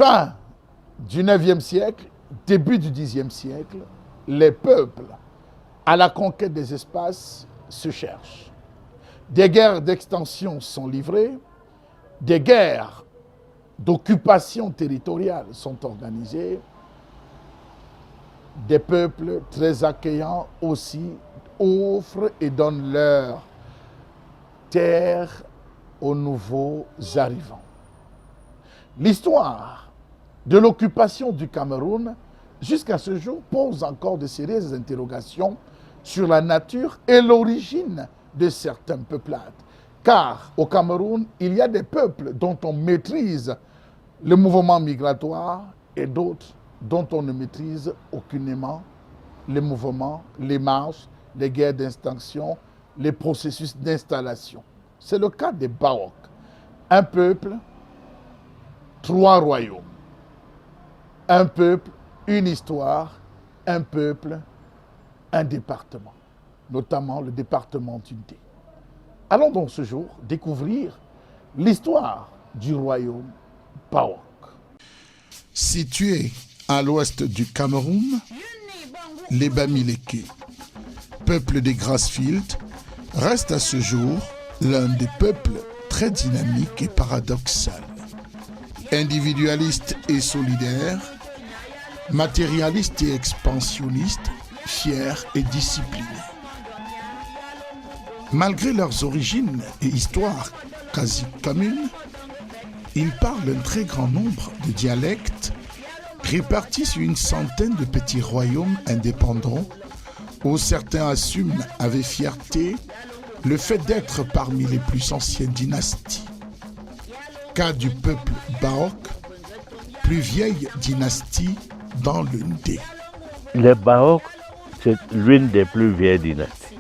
Fin du 9e siècle, début du 10e siècle, les peuples à la conquête des espaces se cherchent. Des guerres d'extension sont livrées, des guerres d'occupation territoriale sont organisées, des peuples très accueillants aussi offrent et donnent leur terre aux nouveaux arrivants. L'histoire de l'occupation du Cameroun jusqu'à ce jour pose encore de sérieuses interrogations sur la nature et l'origine de certaines peuplades. Car au Cameroun, il y a des peuples dont on maîtrise le mouvement migratoire et d'autres dont on ne maîtrise aucunement les mouvements, les marches, les guerres d'extinction, les processus d'installation. C'est le cas des Baok. Un peuple, trois royaumes. Un peuple, une histoire. Un peuple, un département. Notamment le département d'Unité. Allons donc ce jour découvrir l'histoire du royaume Baok. Situé à l'ouest du Cameroun, les Bamileke, peuple des Grassfields, reste à ce jour l'un des peuples très dynamiques et paradoxal. Individualiste et solidaire, matérialiste et expansionniste, fier et discipliné. Malgré leurs origines et histoires quasi communes, ils parlent un très grand nombre de dialectes répartis sur une centaine de petits royaumes indépendants où certains assument avec fierté le fait d'être parmi les plus anciennes dynasties. Cas du peuple Baok, plus vieille dynastie dans le Ndé. Les Baok, c'est l'une des plus vieilles dynasties.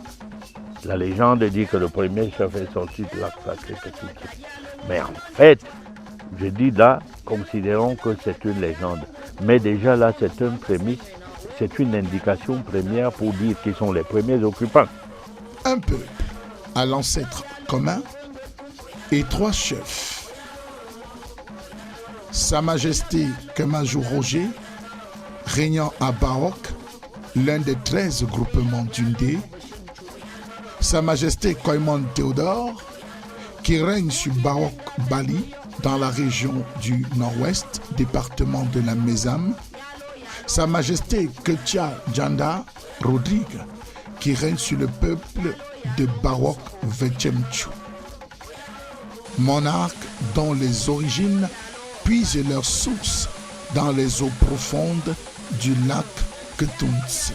La légende dit que le premier chef est sorti de la sacrée petite. Mais en fait, je dis là, considérons que c'est une légende. Mais déjà là, c'est un prémisse, c'est une indication première pour dire qu'ils sont les premiers occupants. Un peuple à l'ancêtre commun et trois chefs. Sa Majesté Kemajou Roger, régnant à Baok, l'un des 13 groupements d'Undé. Sa Majesté Koimon Théodore, qui règne sur Baok Bali, dans la région du Nord-Ouest, département de la Mézam. Sa Majesté Ketia Djanda Rodrigue, qui règne sur le peuple de Baok Vechemchou. Monarques dont les origines puisent leur source dans les eaux profondes du lac Ketunsi.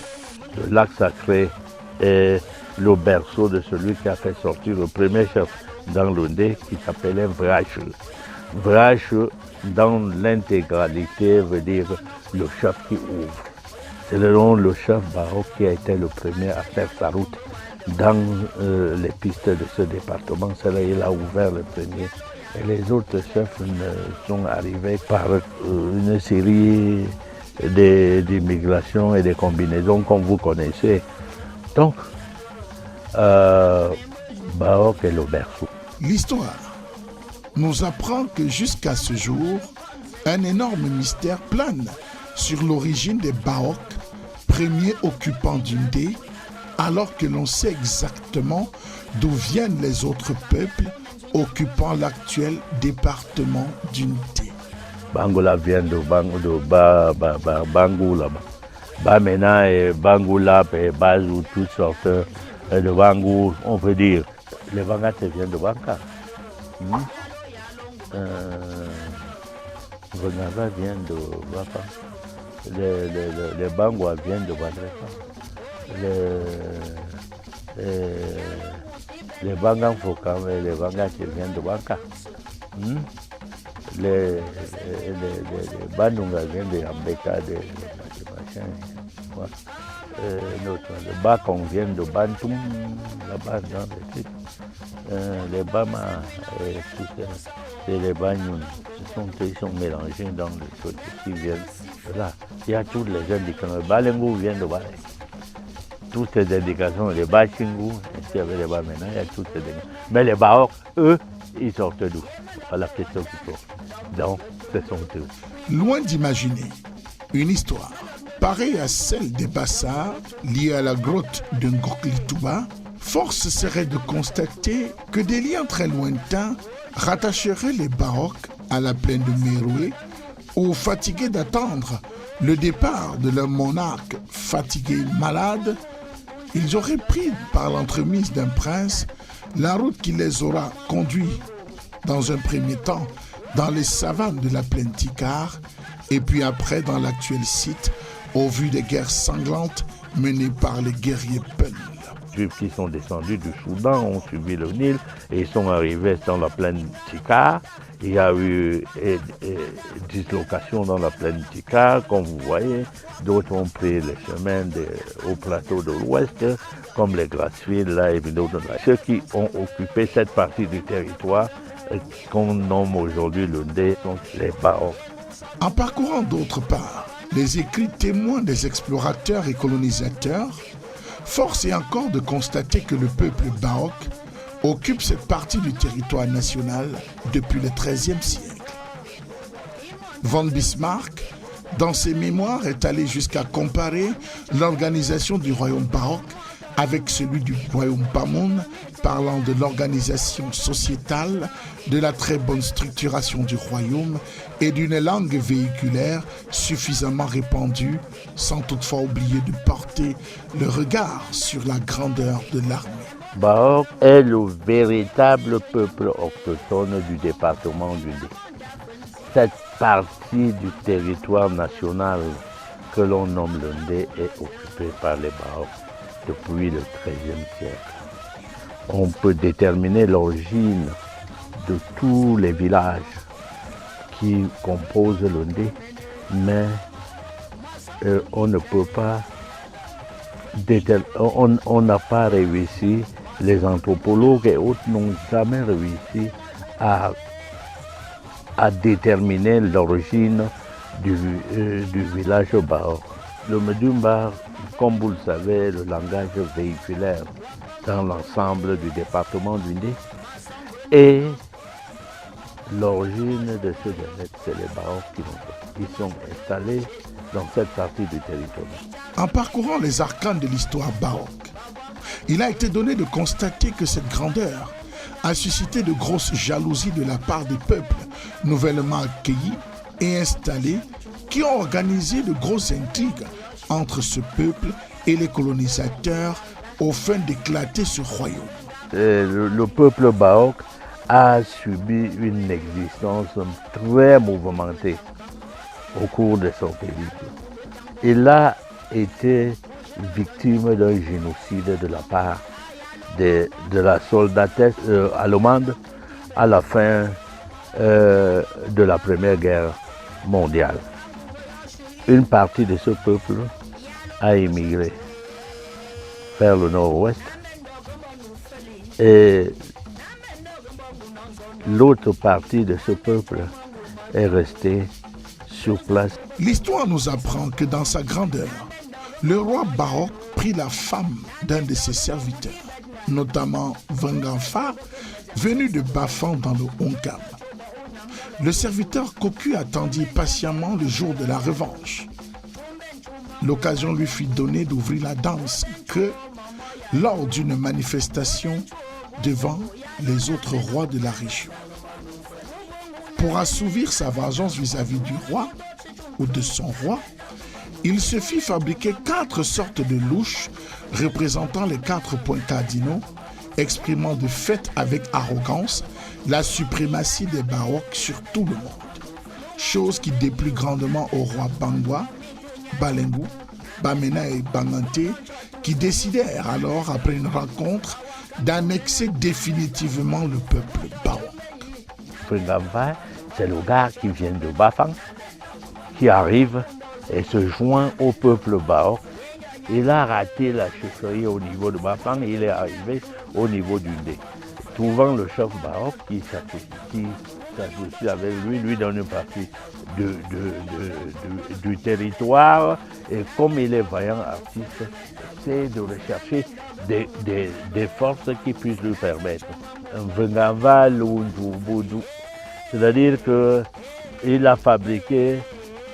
Le lac sacré est le berceau de celui qui a fait sortir le premier chef dans l'Ondé qui s'appelait Vrache. Vrache, dans l'intégralité, veut dire le chef qui ouvre. C'est le nom le chef Baok qui a été le premier à faire sa route dans les pistes de ce département. C'est là qu'il a ouvert le premier. Et les autres chefs sont arrivés par une série d'immigration et de combinaisons comme vous connaissez. Donc, Baok est le berceau. L'histoire nous apprend que jusqu'à ce jour, un énorme mystère plane sur l'origine des Baok, premiers occupants d'Undé, alors que l'on sait exactement d'où viennent les autres peuples occupant l'actuel département d'Undé. Bangoula vient de Bangou là-bas. Bamena et Bangoula et Bazou, toutes sortes de Bangou, on peut dire. Les Bangates viennent de Banka. Renava vient de Bapa. Les Bangoua viennent de Badrefa. Les Bangan Fokam et les Bangates viennent de Banka. Les Bandunga viennent de Ambeka, de machin. Les Bakong viennent de Bantoum, là-bas dans les trucs. Les Bama et tout ça, c'est les Banyoun. Ils sont mélangés dans les trucs qui viennent de là. Il y a toutes les indications. Les Balengou viennent de Balé. Toutes ces indications, les Bachingou, ici avec les Bamena, il y a toutes ces indications. Mais les Baok, eux, ils sortent d'où? Voilà la question qui pose. Donc, ce sont eux. Loin d'imaginer une histoire pareille à celle des Bassards liée à la grotte de Ngokli-Touba, force serait de constater que des liens très lointains rattacheraient les Baroques à la plaine de Meroué, où, fatigués d'attendre le départ de leur monarque fatigué et malade, ils auraient pris par l'entremise d'un prince la route qui les aura conduits dans un premier temps dans les savanes de la plaine Tikar et puis après dans l'actuel site au vu des guerres sanglantes menées par les guerriers Peul. Les Juifs qui sont descendus du Soudan ont suivi le Nil et sont arrivés dans la plaine Tikar. Il y a eu dislocation dans la plaine Tikar, comme vous voyez. D'autres ont pris les chemins au plateau de l'Ouest, comme les Grassfields, là, et d'autres là. Ceux qui ont occupé cette partie du territoire qu'on nomme aujourd'hui le Ndé sont les Baroques. En parcourant d'autre part les écrits témoins des explorateurs et colonisateurs, force est encore de constater que le peuple baroque occupe cette partie du territoire national depuis le XIIIe siècle. Von Bismarck, dans ses mémoires, est allé jusqu'à comparer l'organisation du royaume baroque avec celui du royaume Bamoun, parlant de l'organisation sociétale, de la très bonne structuration du royaume et d'une langue véhiculaire suffisamment répandue, sans toutefois oublier de porter le regard sur la grandeur de l'armée. Baroque est le véritable peuple autochtone du département du Ndé. Cette partie du territoire national que l'on nomme le Ndé est occupée par les Baroques depuis le XIIIe siècle. On peut déterminer l'origine de tous les villages qui composent le Ndé, mais on ne peut pas on n'a pas réussi, les anthropologues et autres n'ont jamais réussi à déterminer l'origine du village baroque. Le Medumbar, comme vous le savez, le langage véhiculaire dans l'ensemble du département du Ndé. Et l'origine de ce dialecte, c'est les Baroques qui sont installés dans cette partie du territoire. En parcourant les arcanes de l'histoire baroque, il a été donné de constater que cette grandeur a suscité de grosses jalousies de la part des peuples nouvellement accueillis et installés qui ont organisé de grosses intrigues entre ce peuple et les colonisateurs au fin d'éclater ce royaume. Le peuple baroque a subi une existence très mouvementée au cours de son périple. Il a été victime d'un génocide de la part de la soldatesse allemande à la fin de la Première Guerre mondiale. Une partie de ce peuple a émigré vers le nord-ouest et l'autre partie de ce peuple est restée sur place. L'histoire nous apprend que dans sa grandeur, le roi baroque prit la femme d'un de ses serviteurs, notamment Venganfa, venu de Bafan dans le Honkam. Le serviteur cocu attendit patiemment le jour de la revanche. L'occasion lui fut donnée d'ouvrir la danse que, lors d'une manifestation devant les autres rois de la région. Pour assouvir sa vengeance vis-à-vis du roi ou de son roi, il se fit fabriquer 4 sortes de louches représentant les 4 points cardinaux, exprimant de fait avec arrogance la suprématie des Baroques sur tout le monde. Chose qui déplut grandement au roi Bangwa, Balengu, Bamena et Banganté, qui décidèrent alors, après une rencontre, d'annexer définitivement le peuple baroque. Venganfa, c'est le gars qui vient de Bafang, qui arrive et se joint au peuple baroque. Il a raté la chefferie au niveau de Bafang et il est arrivé au niveau du Ndé. Trouvant le chef baroque qui s'associe avec lui, lui donne une partie du territoire. Et comme il est vaillant artiste, c'est de rechercher des forces qui puissent lui permettre. Venganfa Lunjubudu, c'est-à-dire qu'il a fabriqué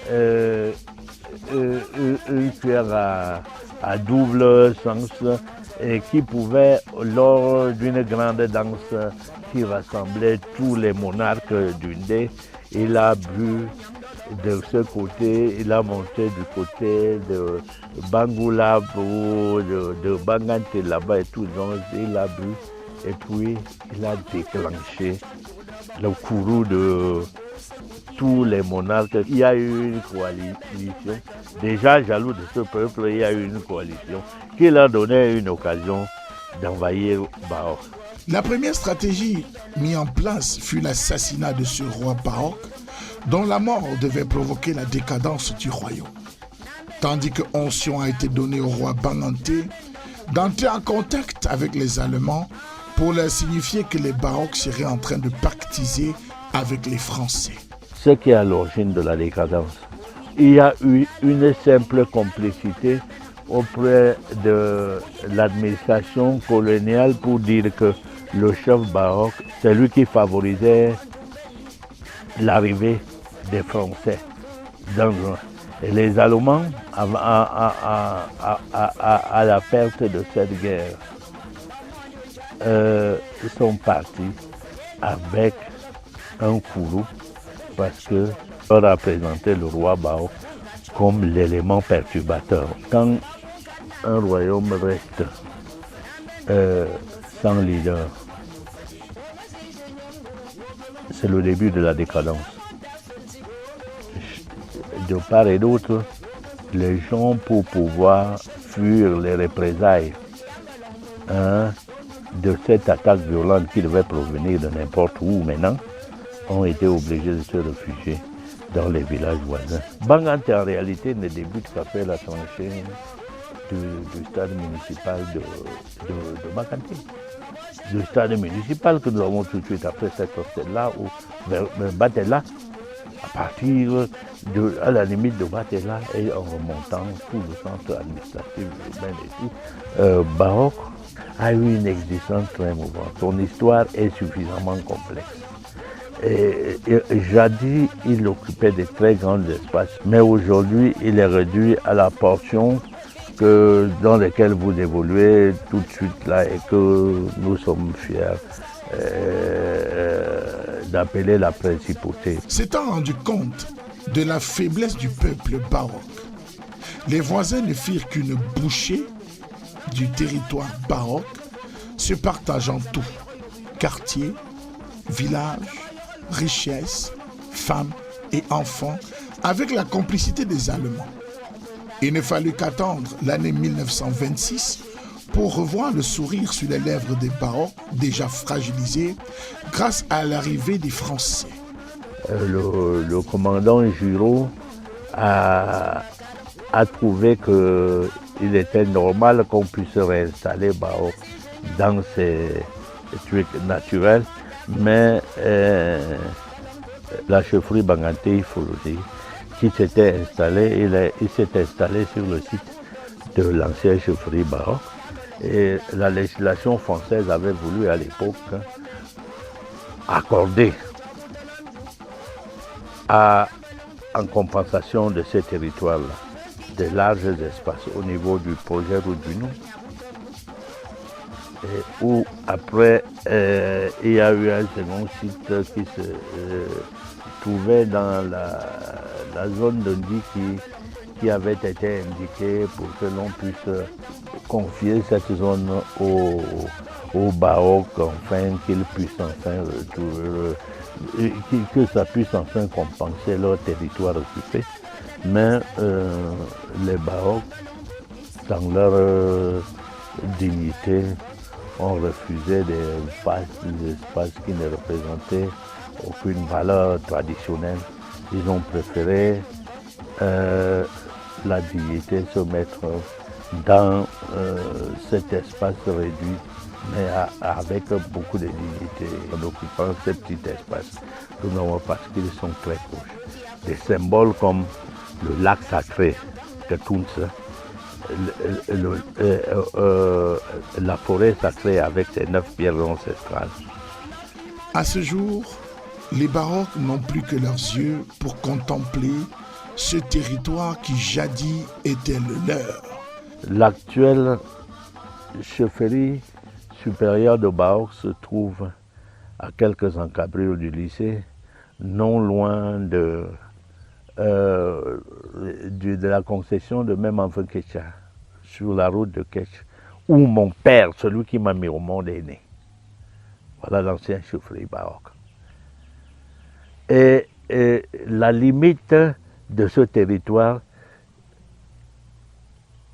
euh, une cuillère à double sens et qui pouvait, lors d'une grande danse qui rassemblait tous les monarques d'Undé, il a bu de ce côté, il a monté du côté de Bangoula ou de Bangante là-bas et tout, donc il a bu et puis il a déclenché le courroux de tous les monarques. Il y a eu une coalition, déjà jaloux de ce peuple, il y a eu une coalition qui leur donnait une occasion d'envahir Baok. La première stratégie mise en place fut l'assassinat de ce roi Baok, dont la mort devait provoquer la décadence du royaume. Tandis que onction a été donnée au roi Bangante d'entrer en contact avec les Allemands pour leur signifier que les Baok seraient en train de pactiser avec les Français. Ce qui est à l'origine de la décadence. Il y a eu une simple complicité auprès de l'administration coloniale pour dire que le chef Baok, c'est lui qui favorisait l'arrivée des Français dans et les Allemands, à la perte de cette guerre, sont partis avec un courroux parce que représentait le roi Baok comme l'élément perturbateur. Quand un royaume reste sans leader, c'est le début de la décadence. De part et d'autre, les gens, pour pouvoir fuir les représailles de cette attaque violente qui devait provenir de n'importe où maintenant, ont été obligés de se réfugier dans les villages voisins. Bangante, en réalité, ne débute qu'après la tranchée du stade municipal de Bangante. Le stade municipal que nous avons tout de suite après cette hostel-là, ou Batella, à partir à la limite de Batella et en remontant tout le centre administratif urbain et tout, Baok a eu une existence très mouvante. Son histoire est suffisamment complexe. Et jadis, il occupait de très grands espaces, mais aujourd'hui, il est réduit à la portion dans laquelle vous évoluez tout de suite là et que nous sommes fiers d'appeler la principauté. S'étant rendu compte de la faiblesse du peuple Baok, les voisins ne firent qu'une bouchée du territoire Baok, se partageant tout, quartier, village, richesse, femmes et enfants, avec la complicité des Allemands. Il ne fallut qu'attendre l'année 1926 pour revoir le sourire sur les lèvres des Baok, déjà fragilisés grâce à l'arrivée des Français. Le commandant Giraud a trouvé qu'il était normal qu'on puisse réinstaller Baok dans ses trucs naturels, mais la chefferie Bangante, il faut le dire, qui s'était installée, il s'est installé sur le site de l'ancienne chefferie Baok. Et la législation française avait voulu à l'époque accorder en compensation de ces territoires-là de larges espaces au niveau du projet Route du Nord. Où après il y a eu un second site qui se trouvait dans la zone de Ndi qui avait été indiquée pour que l'on puisse confier cette zone au Baok, afin qu'ils puissent enfin que ça puisse enfin compenser leur territoire occupé. Mais les Baok, dans leur dignité, ont refusé des espaces qui ne représentaient aucune valeur traditionnelle. Ils ont préféré la dignité se mettre dans cet espace réduit, mais avec beaucoup de dignité, en occupant ces petits espaces que nous avons parce qu'ils sont très proches. Des symboles comme le lac sacré de Tounsa, la forêt sacrée avec ses 9 pierres ancestrales. À ce jour, les Baok n'ont plus que leurs yeux pour contempler ce territoire qui jadis était le leur. L'actuelle chefferie supérieure de Baoc se trouve à quelques encablures du lycée, non loin de la concession de même enfant Kécha, sur la route de Kéch, où mon père, celui qui m'a mis au monde, est né. Voilà l'ancien chefferie Baoc. Et la limite de ce territoire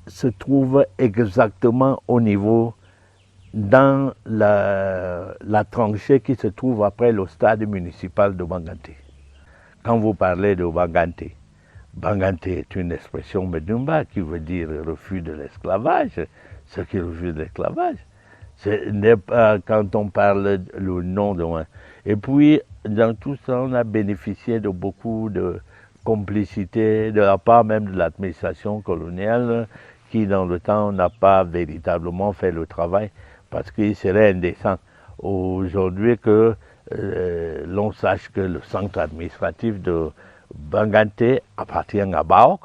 se trouve exactement au niveau, dans la tranchée qui se trouve après le stade municipal de Banganté. Quand vous parlez de Banganté, Banganté est une expression Medumba qui veut dire refus de l'esclavage, ce qui refuse l'esclavage. Ce n'est pas quand on parle le nom de moi. Et puis, dans tout ça, on a bénéficié de beaucoup de complicité de la part même de l'administration coloniale qui, dans le temps, n'a pas véritablement fait le travail parce qu'il serait indécent aujourd'hui que l'on sache que le centre administratif de Banganté appartient à Baoc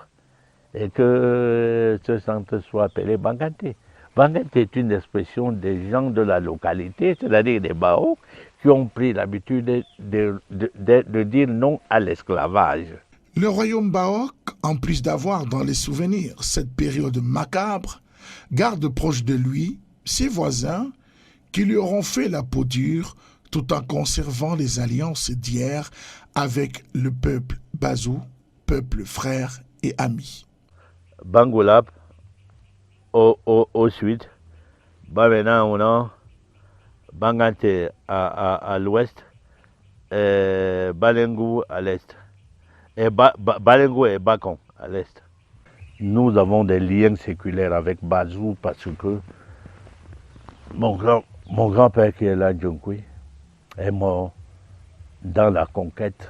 et que ce centre soit appelé Banganté. Banganté est une expression des gens de la localité, c'est-à-dire des Baoc, qui ont pris l'habitude de dire non à l'esclavage. Le royaume Baoc, en plus d'avoir dans les souvenirs cette période macabre, garde proche de lui ses voisins qui lui auront fait la peau dure tout en conservant les alliances d'hier avec le peuple Bazou, peuple frère et ami. Bangolap, au sud, Bamena au nord, Banganté à l'ouest, et Balengu à l'est, et Balengu et Bakon à l'est. Nous avons des liens séculaires avec Bazou parce que mon grand-père qui est là, Djonkui, est mort dans la conquête,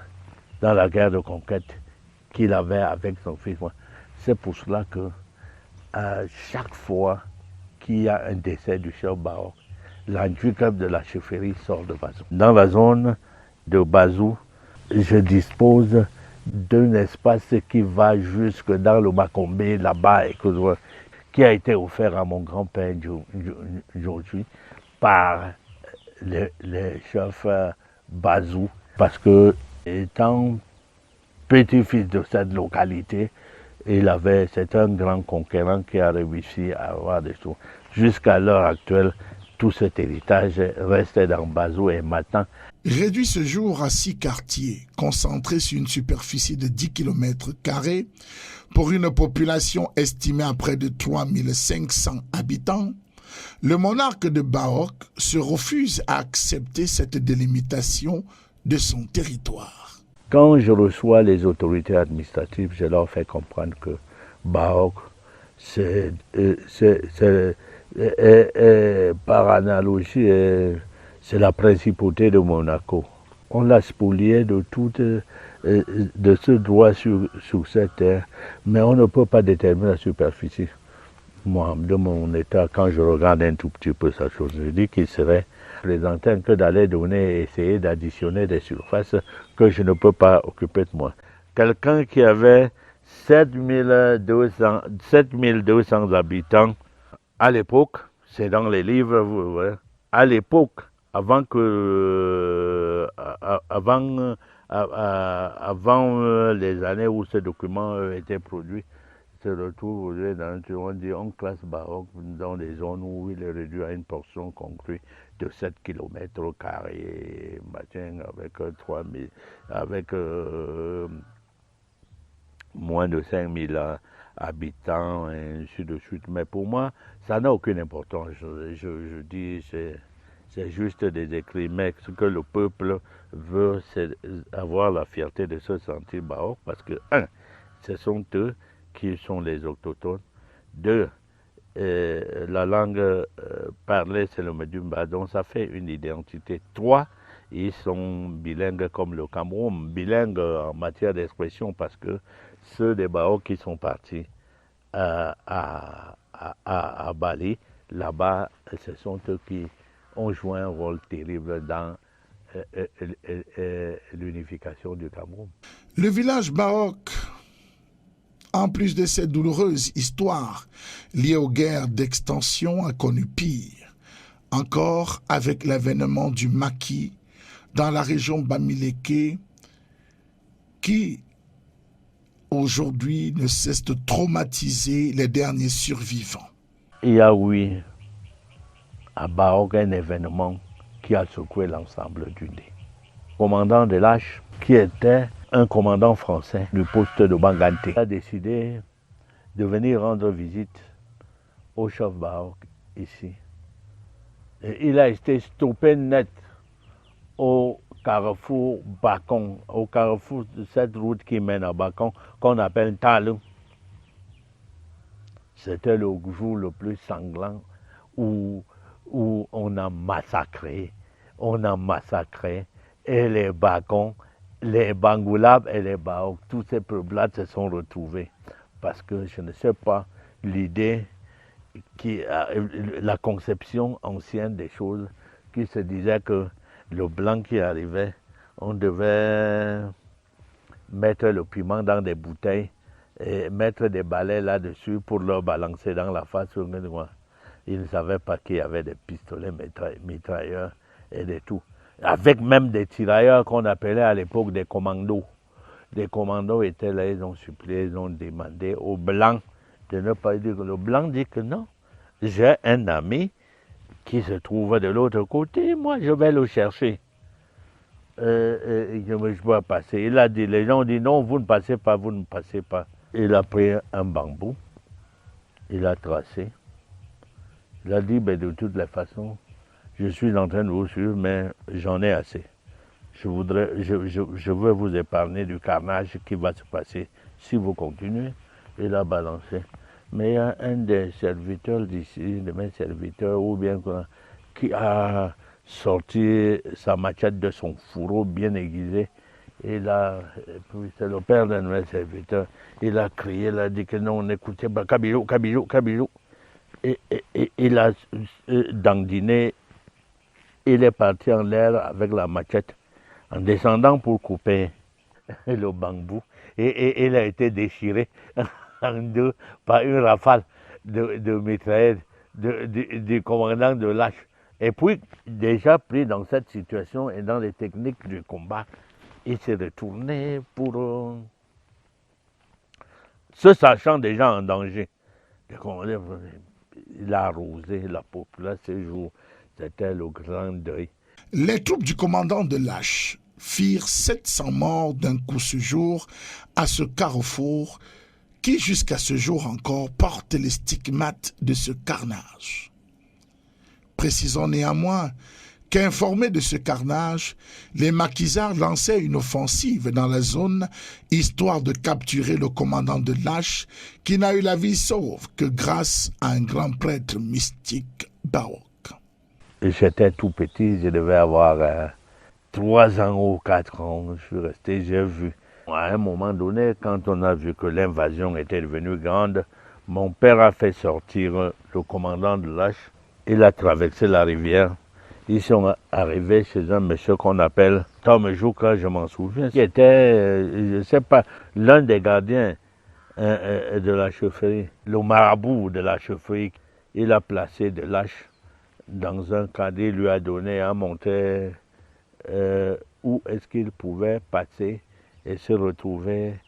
dans la guerre de conquête qu'il avait avec son fils. C'est pour cela que à chaque fois qu'il y a un décès du chef Baoc, l'handicap de la chefferie sort de Bazou. Dans la zone de Bazou, je dispose d'un espace qui va jusque dans le Macombé, là-bas, qui a été offert à mon grand-père aujourd'hui par le chef Bazou, parce que étant petit-fils de cette localité, c'est un grand conquérant qui a réussi à avoir des choses. Jusqu'à l'heure actuelle, tout cet héritage restait dans Bazou et maintenant. Réduit ce jour à 6 quartiers, concentrés sur une superficie de 10 km², pour une population estimée à près de 3500 habitants, le monarque de Baoc se refuse à accepter cette délimitation de son territoire. Quand je reçois les autorités administratives, je leur fais comprendre que Baoc, par analogie, c'est la principauté de Monaco. On l'a spolié de ce droit sur cette terre, mais on ne peut pas déterminer la superficie. Moi, de mon état, quand je regarde un tout petit peu sa chose, je dis qu'il serait présentant que d'aller essayer d'additionner des surfaces que je ne peux pas occuper de moi. Quelqu'un qui avait 7200 habitants à l'époque, c'est dans les livres, vous voyez, à l'époque, avant les années où ce document était produit, se retrouve dans, on classe Baoc dans des zones où il est réduit à une portion concrue de 7 km², avec moins de 5000 habitants, et ainsi de suite. Mais pour moi, ça n'a aucune importance. Je dis, c'est juste des écrits. Mais ce que le peuple veut, c'est avoir la fierté de se sentir Baoc, parce que, ce sont eux qui sont les autochtones. 2, la langue parlée, c'est le Medumba, donc ça fait une identité. 3, ils sont bilingues comme le Cameroun, bilingues en matière d'expression, parce que ceux des Baoc qui sont partis à Bali, là-bas, ce sont eux qui ont joué un rôle terrible dans l'unification du Cameroun. Le village Baoc En plus de cette douloureuse histoire liée aux guerres d'extension, a connu pire, encore avec l'avènement du maquis dans la région Bamileke, qui aujourd'hui ne cesse de traumatiser les derniers survivants. Il y a, oui, à Baok, un événement qui a secoué l'ensemble du Ndé. Commandant de l'H, qui était un commandant français du poste de Bangante, a décidé de venir rendre visite au chef Baok ici. Et il a été stoppé net au carrefour Bakong, au carrefour de cette route qui mène à Bakong, qu'on appelle Talou. C'était le jour le plus sanglant où on a massacré, et les Bakong, les Bangoulab et les Baok, tous ces peuples-là se sont retrouvés. Parce que je ne sais pas, l'idée, la conception ancienne des choses, qui se disait que le blanc qui arrivait, on devait mettre le piment dans des bouteilles et mettre des balais là-dessus pour leur balancer dans la face. Ils ne savaient pas qu'il y avait des pistolets mitrailleurs et des tout. Avec même des tirailleurs qu'on appelait à l'époque des commandos. Les commandos étaient là, ils ont supplié, ils ont demandé aux blancs de ne pas dire. Le blanc dit que non, j'ai un ami qui se trouve de l'autre côté, moi je vais le chercher. Je dois passer. Il a dit, les gens ont dit non, vous ne passez pas, vous ne passez pas. Il a pris un bambou, il a tracé. Il a dit, ben, de toutes les façons, je suis en train de vous suivre, mais j'en ai assez. Je veux vous épargner du carnage qui va se passer si vous continuez. Il a balancé. Mais il y a un des serviteurs d'ici, de mes serviteurs, ou bien qui a sorti sa machette de son fourreau bien aiguisé. Et là, c'est le père d'un de mes serviteurs. Il a crié, il a dit que non, on écoutait pas, Kabilou, Kabilou, Kabilou. Et il a dandiné, il est parti en l'air avec la machette, en descendant pour couper le bambou. Et il a été déchiré en deux par une rafale de mitraillettes du commandant de l'H. Et puis, déjà pris dans cette situation et dans les techniques du combat, il s'est retourné pour se sachant déjà en danger. Il a arrosé la population ce jour. C'était le grand deuil. Les troupes du commandant de l'H firent 700 morts d'un coup ce jour à ce carrefour qui, jusqu'à ce jour encore, porte les stigmates de ce carnage. Précisons néanmoins qu'informés de ce carnage, les maquisards lançaient une offensive dans la zone, histoire de capturer le commandant de l'H, qui n'a eu la vie sauve que grâce à un grand prêtre mystique, Baok. J'étais tout petit, je devais avoir 3 ans ou 4 ans. Je suis resté, j'ai vu. À un moment donné, quand on a vu que l'invasion était devenue grande, mon père a fait sortir le commandant de l'H. Il a traversé la rivière. Ils sont arrivés chez un monsieur qu'on appelle Tom Jouka, je m'en souviens, qui était, je ne sais pas, l'un des gardiens de la chefferie, le marabout de la chefferie. Il a placé de l'H dans un cadet, lui a donné à monter où est-ce qu'il pouvait passer et se retrouver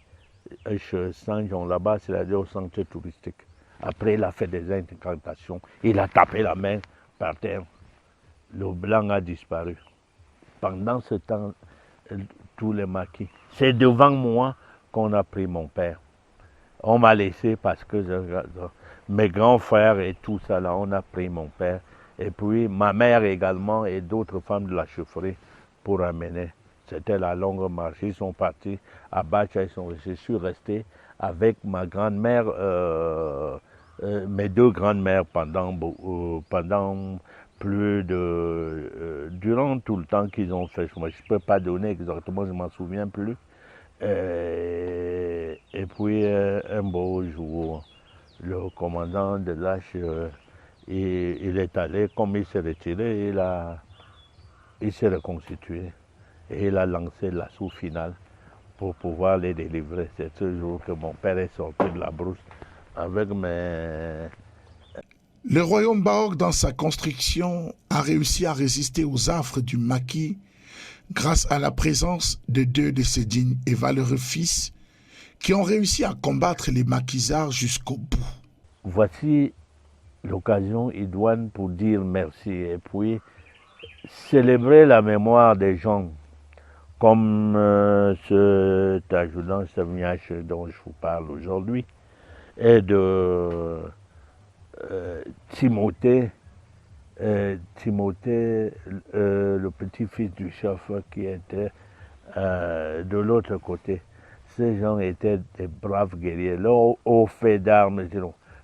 chez Saint-Jean là-bas, c'est-à-dire au centre touristique. Après, il a fait des incantations, il a tapé la main par terre. Le blanc a disparu. Pendant ce temps, tous les maquis. C'est devant moi qu'on a pris mon père. On m'a laissé parce que mes grands frères et tout ça là, on a pris mon père. Et puis ma mère également et d'autres femmes de la chefferie pour amener. C'était la longue marche. Ils sont partis à Bacha, je suis resté avec ma grand-mère, mes 2 grandes-mères pendant plus de durant tout le temps qu'ils ont fait. Moi, je ne peux pas donner exactement, je ne m'en souviens plus. Et puis un beau jour, le commandant de l'H, il est allé, comme il s'est retiré, il s'est reconstitué et il a lancé l'assaut final pour pouvoir les délivrer. C'est ce jour que mon père est sorti de la brousse avec mes... Le royaume baroque, dans sa construction, a réussi à résister aux affres du maquis grâce à la présence de deux de ses dignes et valeureux fils qui ont réussi à combattre les maquisards jusqu'au bout. Voici l'occasion idoine pour dire merci et puis célébrer la mémoire des gens comme cet adjudant Savignac dont je vous parle aujourd'hui et de Timothée, le petit-fils du chef qui était de l'autre côté. Ces gens étaient des braves guerriers. Là, au fait d'armes,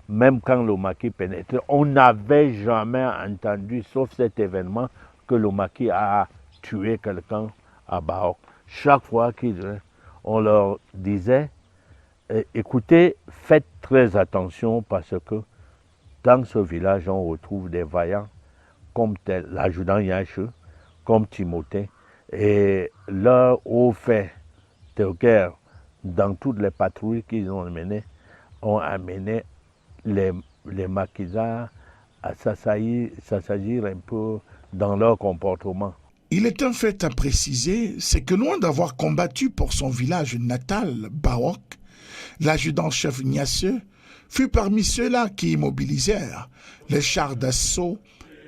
même quand le maquis pénétrait, on n'avait jamais entendu, sauf cet événement, que le maquis a tué quelqu'un à Baok. Chaque fois qu'on leur disait, écoutez, faites très attention parce que dans ce village, on retrouve des vaillants comme l'adjudant Yache, comme Timothée. Et leur au fait de guerre, dans toutes les patrouilles qu'ils ont amenées, ont amené les maquisards à s'assagir un peu dans leur comportement. Il est un fait à préciser, c'est que loin d'avoir combattu pour son village natal, Baok, l'adjudant-chef Niasseux fut parmi ceux-là qui immobilisèrent les chars d'assaut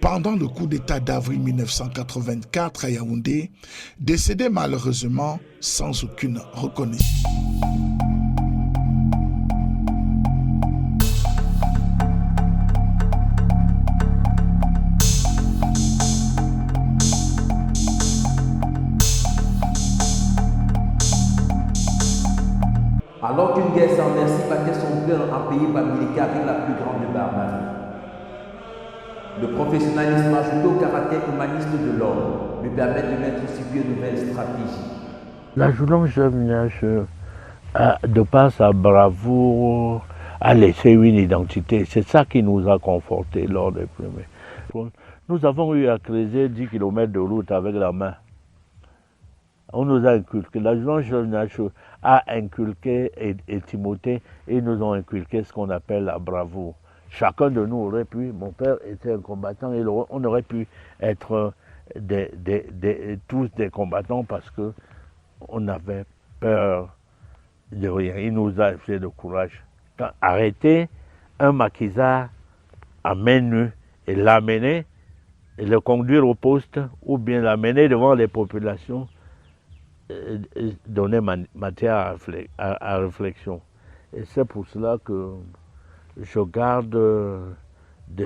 pendant le coup d'État d'avril 1984 à Yaoundé, décédé malheureusement sans aucune reconnaissance. Alors qu'une guerre sans merci battait son plein en pays bamileke avec la plus grande barbarie. Le professionnalisme ajouté au caractère humaniste de l'homme lui permet de mettre sur pied de nouvelles stratégies. L'adjudant-chef Niache, de par sa bravoure, a laissé une identité. C'est ça qui nous a confortés lors des premiers. Nous avons eu à creuser 10 km de route avec la main. On nous a inculqué, l'adjudant-chef Niache a inculqué et Timothée, et nous ont inculqué ce qu'on appelle la bravoure. Chacun de nous aurait pu, mon père était un combattant, et on aurait pu être tous des combattants parce qu'on avait peur de rien. Il nous a fait de courage. Quand arrêter un maquisard à main nue et l'amener, et le conduire au poste, ou bien l'amener devant les populations, donner matière à réflexion. Et c'est pour cela que je garde de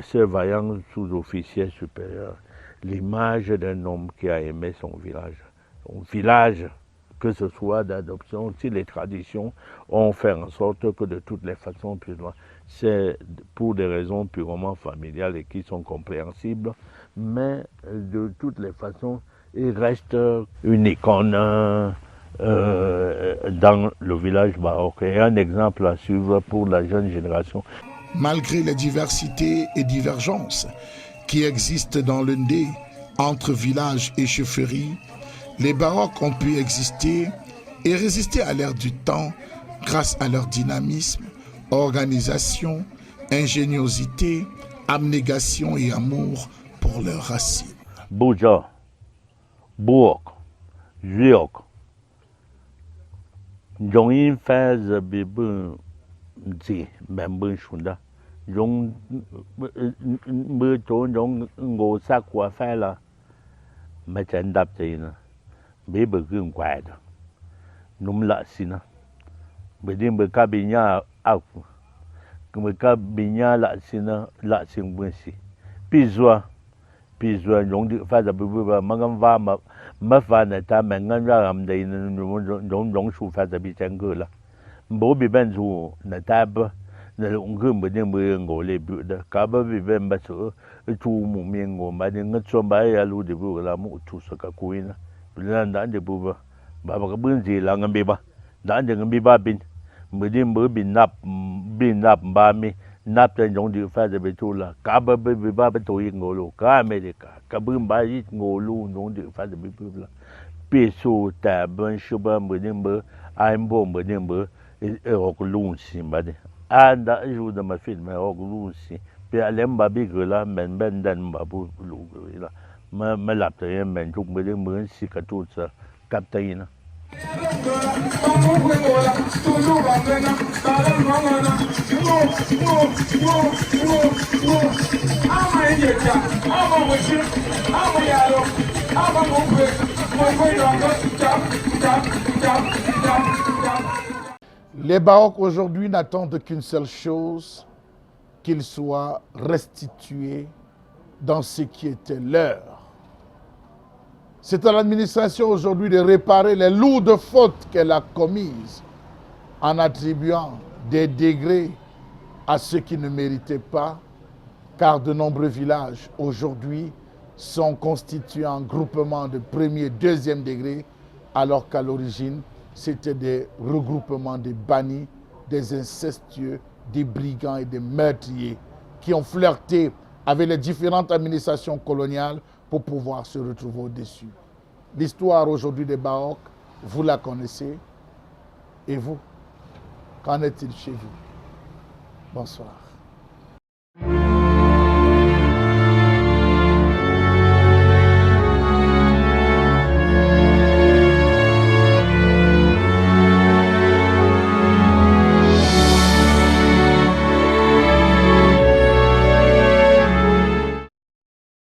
ce vaillant sous-officier supérieur l'image d'un homme qui a aimé son village. Son village, que ce soit d'adoption, si les traditions ont fait en sorte que de toutes les façons, c'est pour des raisons purement familiales et qui sont compréhensibles, mais de toutes les façons, il reste une icône dans le village baroque et un exemple à suivre pour la jeune génération. Malgré les diversités et divergences qui existent dans l'Undé entre villages et chefferies, les baroques ont pu exister et résister à l'ère du temps grâce à leur dynamisme, organisation, ingéniosité, abnégation et amour pour leurs racines. Bouja, Bouok, Juok, Jongin Faz Bibun Zi, Bambun Shunda, Jong Burton, Jong Ngo Sakwa Fella, Machandap Tina, Biburgun Quad, Numla Sina, Bidim Cabinia out, Cabinia La Sina, La Singwinsi, Pizwa. Pizwa Jong Father Bibuba, Magam Vama, Mafana Tam and Ganram, they don't shoot Father Bitangula. Bobby Benzu, Natab, the Ungum within Wingo, the Cabo Vivemba, 2 Mumingo, Madin, not so by a Ludibula, to Sakakuina, Land and the Buba, Bababunzi, Langambiba, Danding and Bibabin, within Burbin up, being up by me. Napten Jong di Father Betula, Cabo Bibaba to Ingolo, America, Kabum by Ngolu, no di Father Bibula, Piso, Tab, Shubam, Widimber, a un bon bonhomme et rock-lunsi, anda ajuda ma filme rock-lunsi, puis à l'embabi que là, men dan babu là, ma lapte men tout me si que tout ça, captain. Les Baroques aujourd'hui n'attendent qu'une seule chose, qu'ils soient restitués dans ce qui était leur. C'est à l'administration aujourd'hui de réparer les lourdes fautes qu'elle a commises en attribuant des degrés à ceux qui ne méritaient pas, car de nombreux villages aujourd'hui sont constitués en groupements de premier et deuxième degré, alors qu'à l'origine, c'était des regroupements des bannis, des incestueux, des brigands et des meurtriers qui ont flirté avec les différentes administrations coloniales pour pouvoir se retrouver au-dessus. L'histoire aujourd'hui des Baroques, vous la connaissez. Et vous, qu'en est-il chez vous? Bonsoir.